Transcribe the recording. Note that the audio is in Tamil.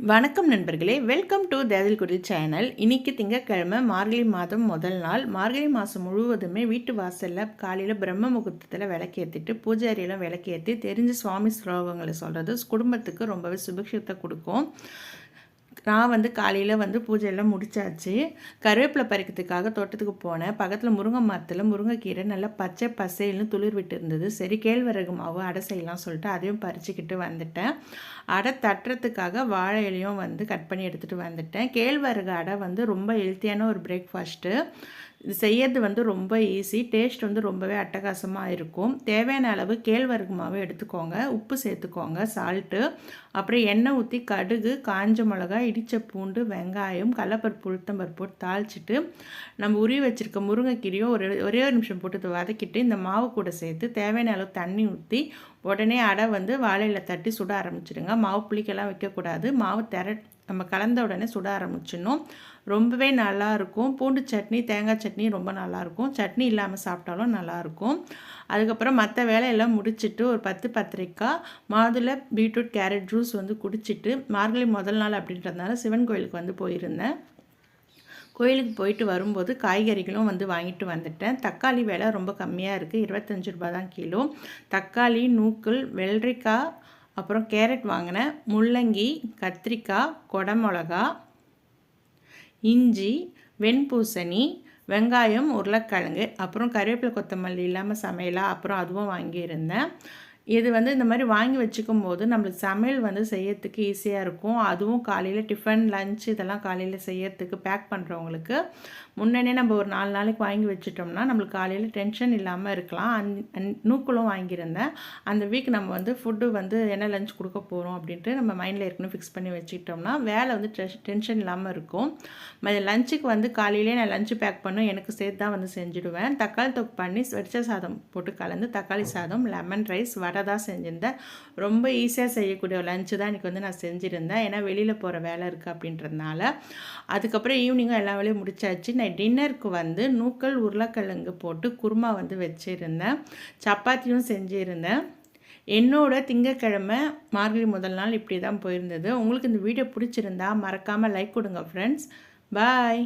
வணக்கம் நண்பர்களே, வெல்கம் டு தேவல்குடி சேனல். இன்றைக்கி திங்கட்கிழமை, மார்கழி மாதம் முதல் நாள். மார்கழி மாதம் முழுவதுமே வீட்டு வாசலில் காலையில் பிரம்ம முகூர்த்தத்தில் விளக்கேற்றிட்டு பூஜை அறையெல்லாம் விளக்கேற்றி தெரிஞ்ச சுவாமி ஸ்லோகங்களை சொல்கிறது குடும்பத்துக்கு ரொம்பவே சுபிக்ஷத்தை கொடுக்கும். நான் காலையில் பூஜையெல்லாம் முடித்தாச்சு. கருவேப்பிலை பறிக்கிறதுக்காக தோட்டத்துக்கு போனேன். பக்கத்தில் முருங்கை மரத்தில் முருங்கைக்கீரை நல்லா பச்சை பசைல்னு துளிர் விட்டு இருந்தது. சரி, கேழ்வரகு மாவு அடை செய்யலாம் சொல்லிட்டு அதையும் பறிச்சுக்கிட்டு வந்துட்டேன். அடை தட்டுறதுக்காக வாழை இலையும் கட் பண்ணி எடுத்துகிட்டு வந்துட்டேன். கேழ்வரகு அடை ரொம்ப ஹெல்த்தியான ஒரு பிரேக்ஃபாஸ்ட்டு. இது செய்யறது ரொம்ப ஈஸி. டேஸ்ட் ரொம்பவே அட்டகாசமாக இருக்கும். தேவையான அளவு கேழ்வரகு மாவு எடுத்துக்கோங்க, உப்பு சேர்த்துக்கோங்க, சால்ட்டு, அப்புறம் எண்ணெய் ஊற்றி கடுகு, காஞ்ச மிளகாய், இடித்த பூண்டு, வெங்காயம், கடலைப்பருப்பு, உளுத்தம்பருப்பு போட்டு தாளிச்சிட்டு நம்ம உருவி வச்சுருக்க முருங்கைக்கீரையும் ஒரே ஒரு நிமிஷம் போட்டு வதக்கிட்டு இந்த மாவு கூட சேர்த்து தேவையான அளவு தண்ணி ஊற்றி உடனே அடை வாழையில் தட்டி சுட ஆரம்பிச்சிடுங்க. மாவு புளிக்கெல்லாம் வைக்கக்கூடாது. மாவு நம்ம கலந்த உடனே சுட ஆரம்பிச்சிடணும். ரொம்பவே நல்லாயிருக்கும். பூண்டு சட்னி, தேங்காய் சட்னி ரொம்ப நல்லாயிருக்கும். சட்னி இல்லாமல் சாப்பிட்டாலும் நல்லாயிருக்கும். அதுக்கப்புறம் மற்ற வேலையெல்லாம் முடிச்சுட்டு ஒரு 10-10:30 மாதுளை, பீட்ரூட், கேரட் ஜூஸ் குடிச்சிட்டு மார்கழி முதல் நாள் அப்படின்றதுனால சிவன் கோயிலுக்கு போயிருந்தேன். கோயிலுக்கு போயிட்டு வரும்போது காய்கறிகளும் வாங்கிட்டு வந்துட்டேன். தக்காளி விலை ரொம்ப கம்மியாக இருக்குது, 25 ரூபா தான் கிலோ. தக்காளி, நூக்கல், வெள்ளரிக்காய், அப்புறம் கேரட் வாங்கினேன். முள்ளங்கி, கத்திரிக்காய், கொடமிளகா, இஞ்சி, வெண்பூசணி, வெங்காயம், உருளைக்கிழங்கு, அப்புறம் கருவேப்பிலை கொத்தமல்லி இல்லாமல் சமையலா, அப்புறம் அதுவும் வாங்கியிருந்தேன். இது இந்த மாதிரி வாங்கி வச்சுக்கும் போது நம்மளுக்கு சமையல் செய்யறதுக்கு ஈஸியாக இருக்கும். அதுவும் காலையில் டிஃபன், லஞ்ச் இதெல்லாம் காலையில் செய்யறதுக்கு பேக் பண்ணுறவங்களுக்கு முன்னே நம்ம ஒரு 4 நாளைக்கு வாங்கி வச்சிட்டோம்னா நம்மளுக்கு காலையில் டென்ஷன் இல்லாமல் இருக்கலாம். நூக்களும் வாங்கியிருந்தேன். அந்த வீக் நம்ம ஃபுட்டு என்ன லஞ்ச் கொடுக்க போகிறோம் அப்படின்ட்டு நம்ம மைண்டில் ஏற்கனவே ஃபிக்ஸ் பண்ணி வச்சுக்கிட்டோம்னா வேலை டென்ஷன் இல்லாமல் இருக்கும். லஞ்சுக்கு காலையிலே நான் லஞ்சு பேக் பண்ணும் எனக்கு சேர்த்து தான் செஞ்சுடுவேன். தக்காளி தொக்கு பண்ணி வெடிச்ச சாதம் போட்டு கலந்து தக்காளி சாதம், லெமன் ரைஸ், வடை தான் செஞ்சுருந்தேன். ரொம்ப ஈஸியாக செய்யக்கூடிய லஞ்சு தான் இன்றைக்கி நான் செஞ்சுருந்தேன். ஏன்னா வெளியில் போகிற வேலை இருக்குது அப்படின்றதுனால. அதுக்கப்புறம் ஈவினிங்கும் எல்லா வேலையும் முடிச்சாச்சு. நான் டின்னருக்கு நூக்கல், உருளைக்கிழங்கு போட்டு குருமா வச்சுருந்தேன். சப்பாத்தியும் செஞ்சுருந்தேன். என்னோட திங்கட்கிழமை மார்கழி முதல் நாள் இப்படி தான் போயிருந்தது. உங்களுக்கு இந்த வீடியோ பிடிச்சிருந்தா மறக்காமல் லைக் கொடுங்க ஃப்ரெண்ட்ஸ். பாய்.